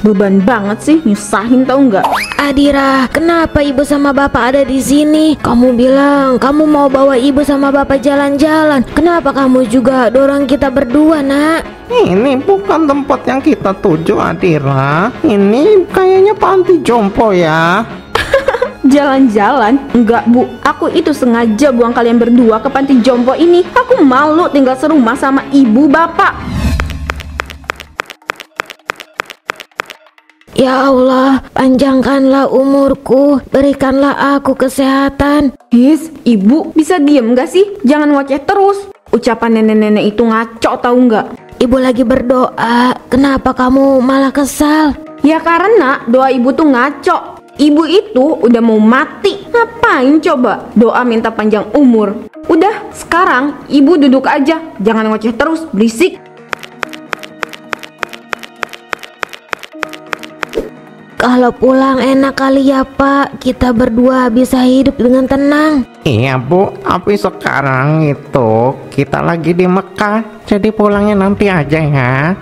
beban banget sih, nyusahin tau nggak? Adira, kenapa ibu sama bapak ada di sini? Kamu bilang kamu mau bawa ibu sama bapak jalan-jalan. Kenapa kamu juga dorong kita berdua, nak? Ini bukan tempat yang kita tuju, Adira. Ini kayaknya panti jompo ya. Jalan-jalan? Enggak bu, aku itu sengaja buang kalian berdua ke panti jompo ini. Aku malu tinggal serumah sama ibu bapak. Ya Allah, panjangkanlah umurku, berikanlah aku kesehatan. Ibu bisa diem gak sih? Jangan ngoceh terus. Ucapan nenek-nenek itu ngaco tahu nggak? Ibu lagi berdoa, kenapa kamu malah kesal? Ya karena doa ibu tuh ngaco. Ibu itu udah mau mati. Ngapain coba doa minta panjang umur? Udah, sekarang ibu duduk aja. Jangan ngoceh terus, berisik. Kalau pulang enak kali ya Pak, kita berdua bisa hidup dengan tenang. Iya Bu, tapi sekarang itu kita lagi di Mekah, jadi pulangnya nanti aja ya.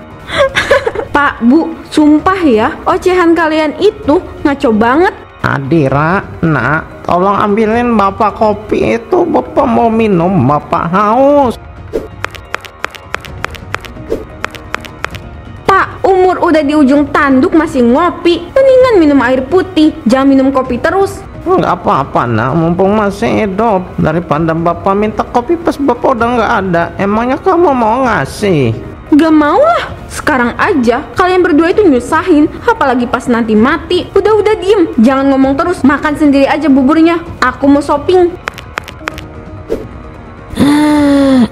Pak, Bu, sumpah ya, ocehan kalian itu ngaco banget. Adira, nak, tolong ambilin Bapak kopi itu, Bapak mau minum, Bapak haus. Pak, umur udah di ujung tanduk masih ngopi. Mendingan minum air putih, jangan minum kopi terus. Nggak apa-apa nak, mumpung masih hidup. Daripada Bapak minta kopi pas Bapak udah nggak ada, emangnya kamu mau ngasih? Gak mau lah, sekarang aja kalian berdua itu nyusahin. Apalagi pas nanti mati. Udah diem, jangan ngomong terus. Makan sendiri aja buburnya, aku mau shopping.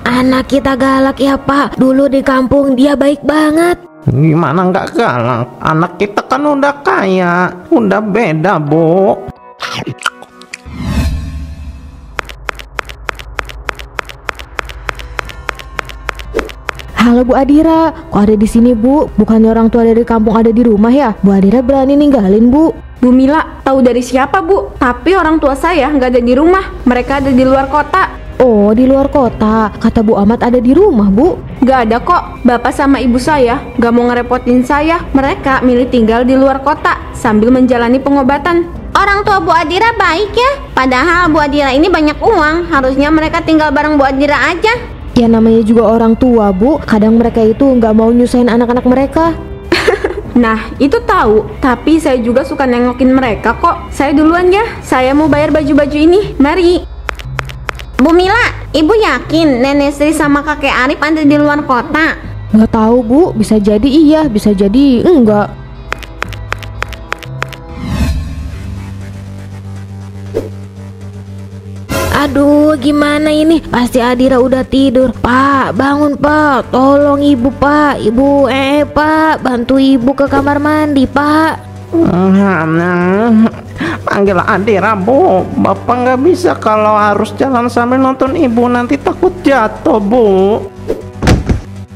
Anak kita galak ya Pak, dulu di kampung dia baik banget. Gimana nggak galak? Anak kita kan udah kaya, udah beda Bu. Halo Bu Adira, kok ada di sini Bu? Bukannya orang tua dari kampung ada di rumah ya? Bu Adira berani ninggalin Bu? Bu Mila, tahu dari siapa Bu? Tapi orang tua saya nggak ada di rumah, mereka ada di luar kota. Oh, di luar kota. Kata Bu Ahmad ada di rumah Bu. Gak ada kok, bapak sama ibu saya gak mau ngerepotin saya. Mereka milih tinggal di luar kota sambil menjalani pengobatan. Orang tua Bu Adira baik ya. Padahal Bu Adira ini banyak uang, harusnya mereka tinggal bareng Bu Adira aja. Ya namanya juga orang tua Bu, kadang mereka itu nggak mau nyusahin anak-anak mereka. Nah, itu tahu, tapi saya juga suka nengokin mereka kok. Saya duluan ya, saya mau bayar baju-baju ini. Mari. Bu Mila, Ibu yakin Nenek Sri sama Kakek Arif ada di luar kota? Nggak tahu Bu, bisa jadi iya, bisa jadi enggak. Aduh, gimana ini? Pasti Adira udah tidur. Pak, bangun Pak, tolong ibu Pak. Ibu, Pak, bantu ibu ke kamar mandi Pak. Panggil Adira Bu. Bapak nggak bisa kalau harus jalan sambil nonton ibu, nanti takut jatuh Bu.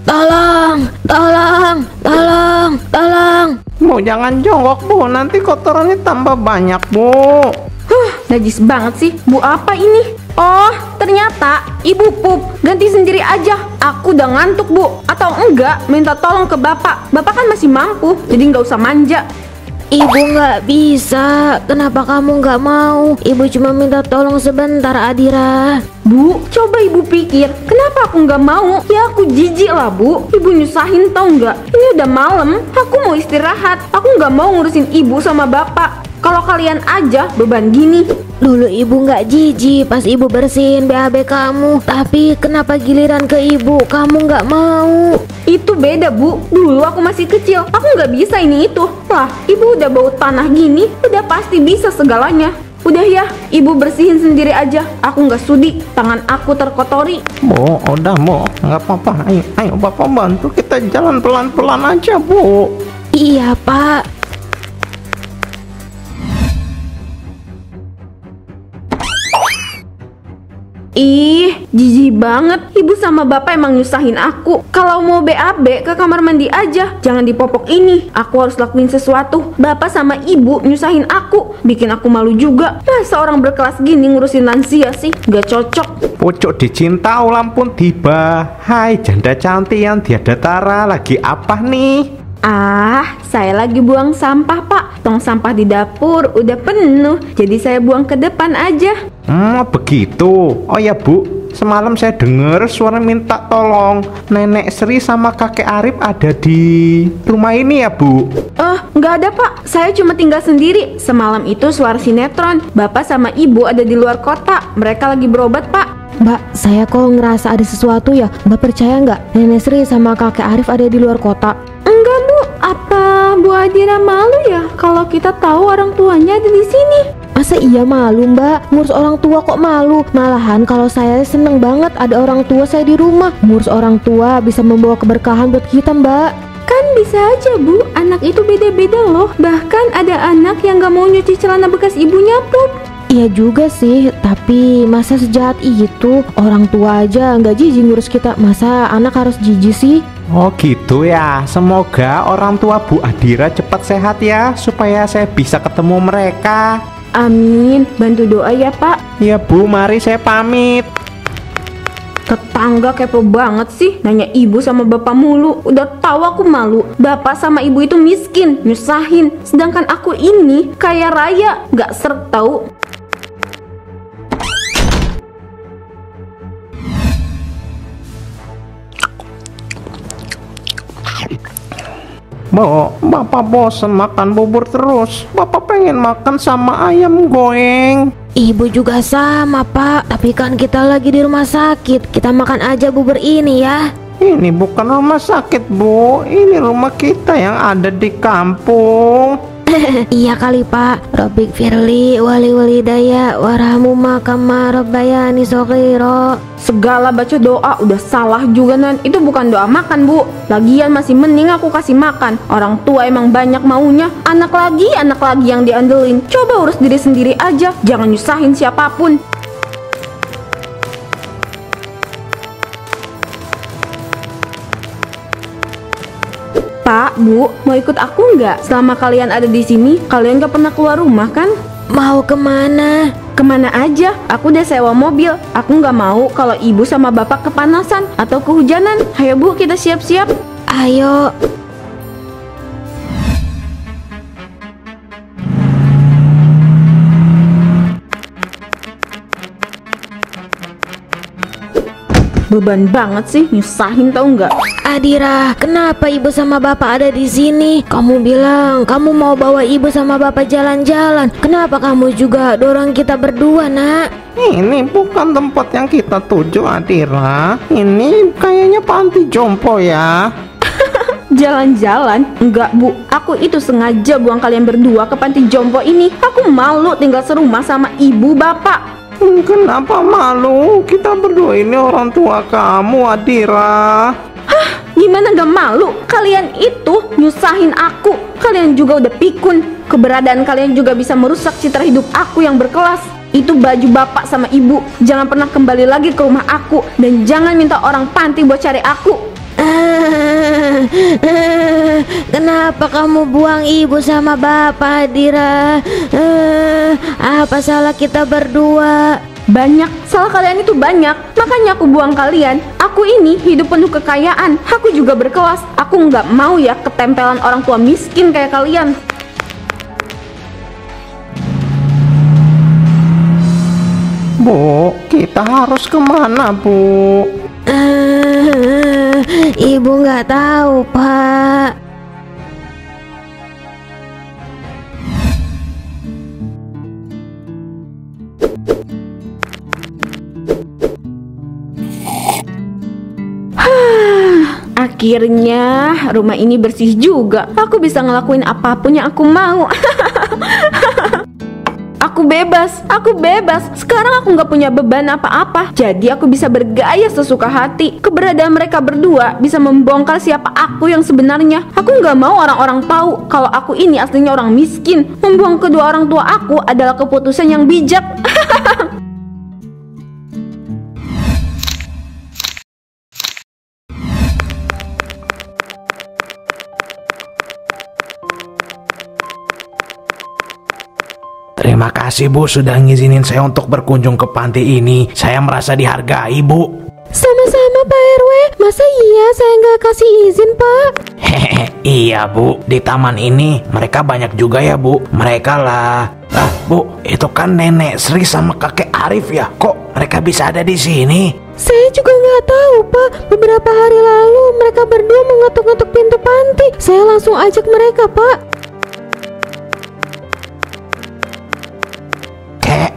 Tolong, tolong, tolong, tolong. Bu jangan jongkok Bu, nanti kotorannya tambah banyak Bu. Najis banget sih, Bu apa ini? Oh, ternyata ibu pup. Ganti sendiri aja. Aku udah ngantuk Bu. Atau enggak, minta tolong ke bapak. Bapak kan masih mampu, jadi nggak usah manja. Ibu nggak bisa. Kenapa kamu nggak mau? Ibu cuma minta tolong sebentar, Adira. Bu, coba ibu pikir, kenapa aku nggak mau? Ya aku jijik lah Bu. Ibu nyusahin tau nggak? Ini udah malam, aku mau istirahat. Aku nggak mau ngurusin ibu sama bapak. Kalau kalian aja beban gini. Dulu ibu nggak jijik pas ibu bersihin BAB kamu. Tapi kenapa giliran ke ibu kamu nggak mau? Itu beda Bu. Dulu aku masih kecil, aku nggak bisa ini itu. Lah, ibu udah bau tanah gini, udah pasti bisa segalanya. Udah ya, ibu bersihin sendiri aja. Aku nggak sudi, tangan aku terkotori. Bu, udah Bu, nggak apa-apa. Ayo Bapak bantu, kita jalan pelan-pelan aja Bu. Iya Pak. Ih, jijik banget. Ibu sama bapak emang nyusahin aku. Kalau mau BAB ke kamar mandi aja, jangan di popok ini. Aku harus lakuin sesuatu. Bapak sama ibu nyusahin aku, bikin aku malu juga. Masa orang berkelas gini ngurusin lansia sih? Gak cocok. Pucuk dicinta ulang pun tiba. Hai janda cantik yang tiada tara, lagi apa nih? Saya lagi buang sampah, Pak. Tong sampah di dapur udah penuh, jadi saya buang ke depan aja. Begitu. Oh ya Bu, semalam saya dengar suara minta tolong. Nenek Sri sama kakek Arif ada di rumah ini ya Bu? Nggak ada, Pak. Saya cuma tinggal sendiri. Semalam itu suara sinetron. Bapak sama Ibu ada di luar kota. Mereka lagi berobat, Pak. Mbak, saya kok ngerasa ada sesuatu ya. Mbak percaya nggak Nenek Sri sama kakek Arif ada di luar kota? Enggak, Bu. Apa Bu Adira malu ya kalau kita tahu orang tuanya ada di sini? Masa iya malu Mbak? Ngurus orang tua kok malu? Malahan kalau saya seneng banget ada orang tua saya di rumah. Ngurus orang tua bisa membawa keberkahan buat kita Mbak. Kan bisa aja Bu, anak itu beda-beda loh. Bahkan ada anak yang gak mau nyuci celana bekas ibunya, Pup. Iya juga sih, tapi masa sejahat itu? Orang tua aja nggak jijik ngurus kita, masa anak harus jijik sih? Oh gitu ya. Semoga orang tua Bu Adira cepat sehat ya, supaya saya bisa ketemu mereka. Amin, bantu doa ya Pak. Ya Bu, mari saya pamit. Tetangga kepo banget sih, nanya ibu sama bapak mulu. Udah tahu aku malu. Bapak sama ibu itu miskin, nyusahin. Sedangkan aku ini kaya raya, gak seret tahu. Bu, Bapak bosan makan bubur terus. Bapak pengen makan sama ayam goreng. Ibu juga sama Pak, tapi kan kita lagi di rumah sakit. Kita makan aja bubur ini ya. Ini bukan rumah sakit Bu, ini rumah kita yang ada di kampung. Iya kali Pak. Robik Firli wali walidaya warahmu makama rabbayani soghiro. Segala baca doa udah salah juga Nan. Itu bukan doa makan Bu. Lagian masih mending aku kasih makan. Orang tua emang banyak maunya. Anak lagi yang diandelin. Coba urus diri sendiri aja, jangan nyusahin siapapun. Pak, Bu, mau ikut aku nggak? Selama kalian ada di sini, kalian nggak pernah keluar rumah kan? Mau kemana? Kemana aja? Aku udah sewa mobil. Aku nggak mau kalau ibu sama bapak kepanasan atau kehujanan. Ayo Bu, kita siap-siap. Ayo. Beban banget sih, nyusahin tau nggak? Adira, kenapa ibu sama bapak ada di sini? Kamu bilang kamu mau bawa ibu sama bapak jalan-jalan. Kenapa kamu juga dorong kita berdua, Nak? Ini bukan tempat yang kita tuju, Adira. Ini kayaknya panti jompo ya. Jalan-jalan? Enggak Bu, aku itu sengaja buang kalian berdua ke panti jompo ini. Aku malu tinggal serumah sama ibu bapak. Kenapa malu? Kita berdua ini orang tua kamu, Adira. Hah? Gimana gak malu? Kalian itu nyusahin aku. Kalian juga udah pikun. Keberadaan kalian juga bisa merusak citra hidup aku yang berkelas. Itu baju bapak sama ibu. Jangan pernah kembali lagi ke rumah aku. Dan jangan minta orang panti buat cari aku. Kenapa kamu buang ibu sama bapak, Adira? Apa salah kita berdua? Banyak, salah kalian itu banyak. Makanya aku buang kalian. Aku ini hidup penuh kekayaan. Aku juga berkelas. Aku nggak mau ya ketempelan orang tua miskin kayak kalian. Bu, kita harus kemana, Bu? Ibu nggak tahu, Pak. Akhirnya rumah ini bersih juga. Aku bisa ngelakuin apapun yang aku mau. Aku bebas. Sekarang aku nggak punya beban apa-apa. Jadi aku bisa bergaya sesuka hati. Keberadaan mereka berdua bisa membongkar siapa aku yang sebenarnya. Aku nggak mau orang-orang tahu kalau aku ini aslinya orang miskin. Membuang kedua orang tua aku adalah keputusan yang bijak. Terima kasih Bu sudah ngizinin saya untuk berkunjung ke panti ini. Saya merasa dihargai Bu. Sama-sama Pak RW. Masa iya saya nggak kasih izin Pak? Iya Bu, di taman ini mereka banyak juga ya Bu. Mereka lah. Bu, itu kan nenek Sri sama kakek Arif ya. Kok mereka bisa ada di sini? Saya juga nggak tahu, Pak. Beberapa hari lalu mereka berdua mengetuk-ngetuk pintu panti. Saya langsung ajak mereka, Pak.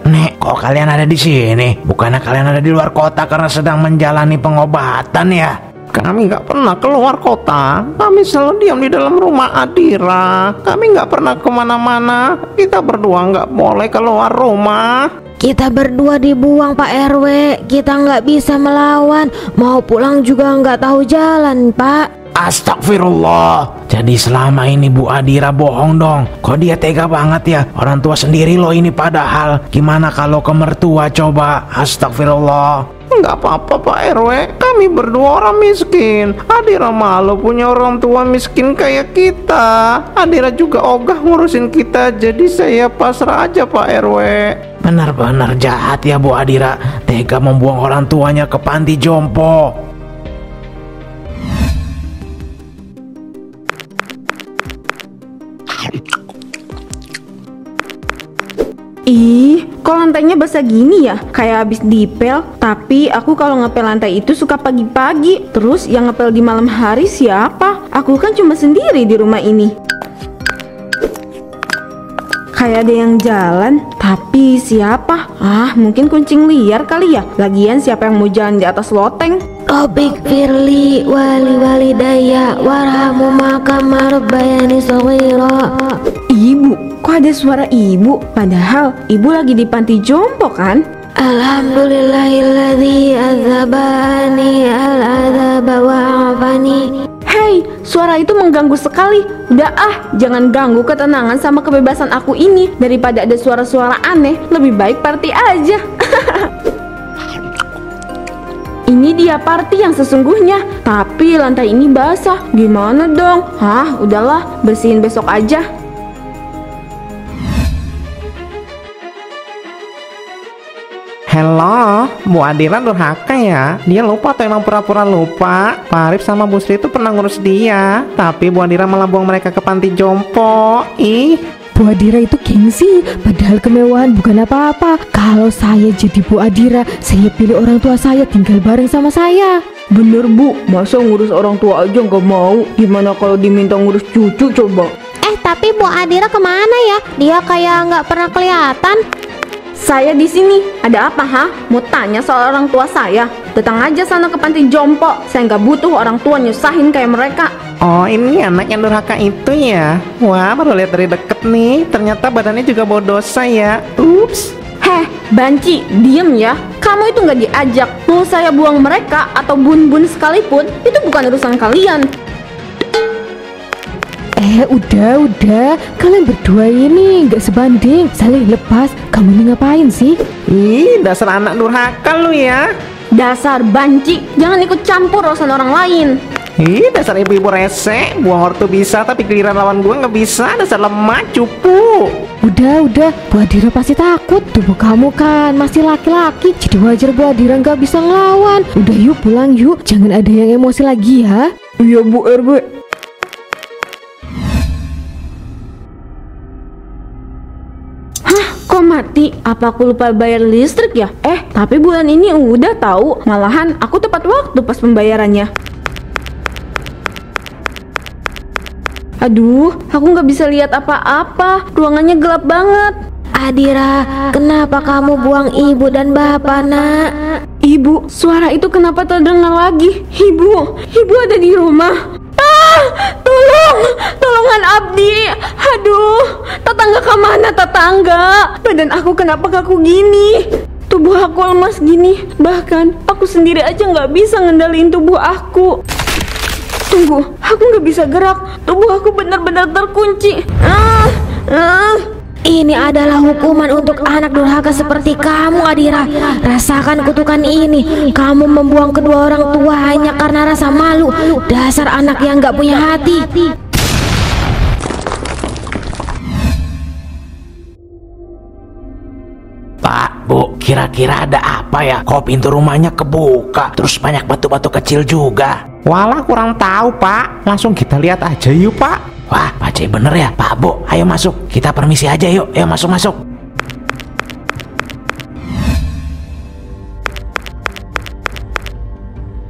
Nek, kok kalian ada di sini? Bukannya kalian ada di luar kota karena sedang menjalani pengobatan ya? Kami nggak pernah keluar kota. Kami selalu diam di dalam rumah Adira. Kami nggak pernah kemana-mana. Kita berdua nggak boleh keluar rumah. Kita berdua dibuang Pak RW. Kita nggak bisa melawan. Mau pulang juga nggak tahu jalan, Pak. Astagfirullah. Jadi selama ini Bu Adira bohong dong. Kok dia tega banget ya? Orang tua sendiri loh ini padahal. Gimana kalau ke mertua coba? Astagfirullah. Nggak apa-apa Pak RW. Kami berdua orang miskin. Adira malu punya orang tua miskin kayak kita. Adira juga ogah ngurusin kita. Jadi saya pasrah aja Pak RW. Benar-benar jahat ya Bu Adira. Tega membuang orang tuanya ke panti jompo. Ih, kok lantainya basah gini ya? Kayak habis dipel. Tapi aku kalau ngepel lantai itu suka pagi-pagi. Terus yang ngepel di malam hari siapa? Aku kan cuma sendiri di rumah ini. Kayak ada yang jalan. Tapi siapa? Mungkin kucing liar kali ya. Lagian siapa yang mau jalan di atas loteng? Topik Firly wali daya warhamu makam marbayani soghira. Ibu, kok ada suara ibu? Padahal ibu lagi di panti jompo kan? Alhamdulillahilladzi azabani al-azaba wa'afani. Hei, suara itu mengganggu sekali. Udah jangan ganggu ketenangan sama kebebasan aku ini. Daripada ada suara-suara aneh, lebih baik party aja. Ini dia party yang sesungguhnya. Tapi lantai ini basah. Gimana dong? Udahlah, bersihin besok aja. Hello, Bu Adira durhaka ya. Dia lupa atau emang pura-pura lupa? Pak Arif sama Bu Sri itu pernah ngurus dia. Tapi Bu Adira malah buang mereka ke panti jompo. Ih, Bu Adira itu gengsi, padahal kemewahan bukan apa-apa. Kalau saya jadi Bu Adira, saya pilih orang tua saya tinggal bareng sama saya. Bener Bu, masa ngurus orang tua aja nggak mau? Gimana kalau diminta ngurus cucu coba? Tapi Bu Adira kemana ya? Dia kayak nggak pernah kelihatan. Saya di sini. Ada apa Mau tanya soal orang tua saya? Datang aja sana ke panti jompo. Saya nggak butuh orang tua nyusahin kayak mereka. oh ini anak yang durhaka itu ya. Wah, baru lihat dari deket nih. Ternyata badannya juga bawa dosa ya. Ups. Banci, diem ya. Kamu itu nggak diajak. Mau saya buang mereka atau bun-bun sekalipun, itu bukan urusan kalian. Udah, kalian berdua ini nggak sebanding. Saling lepas, kamu ini ngapain sih? Ih, dasar anak durhaka lu ya. Dasar banci, jangan ikut campur urusan orang lain. Ih, dasar ibu-ibu rese. Buang ortu bisa, tapi giliran lawan gue nggak bisa. Dasar lemah, cupu. Udah, Bu Adira pasti takut. Tubuh kamu kan masih laki-laki, jadi wajar Bu Adira nggak bisa ngelawan. Udah yuk pulang yuk, jangan ada yang emosi lagi ya. Iya Bu RW. Kok mati? Apa aku lupa bayar listrik ya? Tapi bulan ini udah tahu. Malahan aku tepat waktu pas pembayarannya. Aduh, aku nggak bisa lihat apa-apa. Ruangannya gelap banget. Adira, kenapa kamu buang ibu dan bapak, nak? Ibu, suara itu kenapa terdengar lagi? Ibu ada di rumah. Tolongan Abdi. Aduh, tetangga kemana tetangga? Badan aku kenapa kaku gini? Tubuh aku lemas gini. Bahkan aku sendiri aja nggak bisa ngendaliin tubuh aku. Tunggu, aku nggak bisa gerak. Tubuh aku benar-benar terkunci. Ini adalah hukuman untuk anak durhaka seperti kamu, Adira. Rasakan kutukan ini. Kamu membuang kedua orang tua hanya karena rasa malu. Dasar anak yang gak punya hati. Pak, Bu, kira-kira ada apa ya? Kok pintu rumahnya kebuka, terus banyak batu-batu kecil juga. Walah kurang tahu Pak, langsung kita lihat aja yuk Pak. Wah, Pak C bener ya, Pak Bu. Ayo masuk, kita permisi aja yuk. Ayo masuk.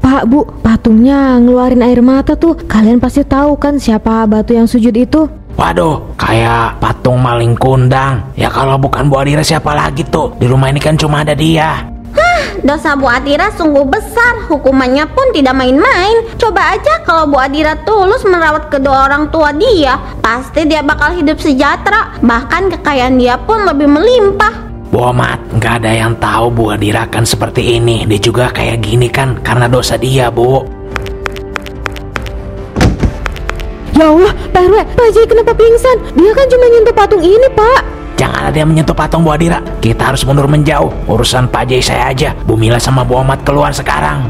Pak Bu, patungnya ngeluarin air mata tuh. Kalian pasti tahu kan siapa batu yang sujud itu? Waduh, kayak patung maling kundang. Ya kalau bukan Bu Adira siapa lagi tuh? Di rumah ini kan cuma ada dia. Dosa Bu Adira sungguh besar, hukumannya pun tidak main-main. Coba aja kalau Bu Adira tulus merawat kedua orang tua dia, pasti dia bakal hidup sejahtera. Bahkan kekayaan dia pun lebih melimpah. Bu Omat, nggak ada yang tahu Bu Adira kan seperti ini. Dia juga kayak gini kan karena dosa dia, Bu. Ya Allah, Pak RW, Pak Jai kenapa pingsan? Dia kan cuma nyentuh patung ini, Pak. Jangan ada yang menyentuh patung Bu Adira. Kita harus mundur menjauh. Urusan Pak Jai saya aja. Bu Mila sama Bu Omat keluar sekarang.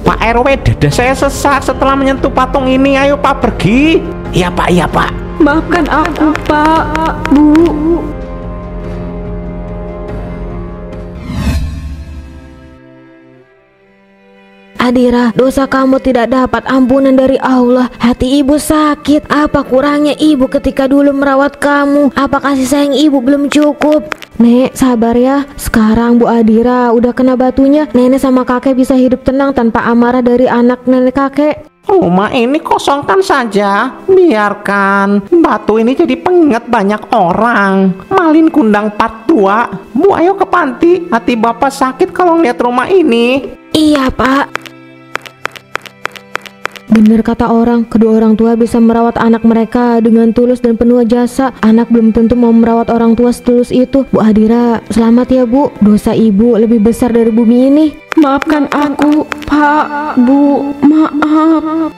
Pak RW, dada saya sesak setelah menyentuh patung ini. Ayo Pak pergi. Iya Pak. Maafkan aku, Pak, Bu. Adira, dosa kamu tidak dapat ampunan dari Allah. Hati ibu sakit. Apa kurangnya ibu ketika dulu merawat kamu? Apa kasih sayang ibu belum cukup? Nek, sabar ya. Sekarang Bu Adira udah kena batunya. Nenek sama kakek bisa hidup tenang tanpa amarah dari anak nenek kakek. Rumah ini kosongkan saja. Biarkan batu ini jadi pengingat banyak orang. Malin kundang part 2. Bu, ayo ke panti. Hati Bapak sakit kalau ngeliat rumah ini. Iya, Pak. Bener kata orang, kedua orang tua bisa merawat anak mereka dengan tulus dan penuh jasa. Anak belum tentu mau merawat orang tua setulus itu. Bu Adira, selamat ya Bu. Dosa ibu lebih besar dari bumi ini. Maafkan aku, Pak, Bu. Maaf.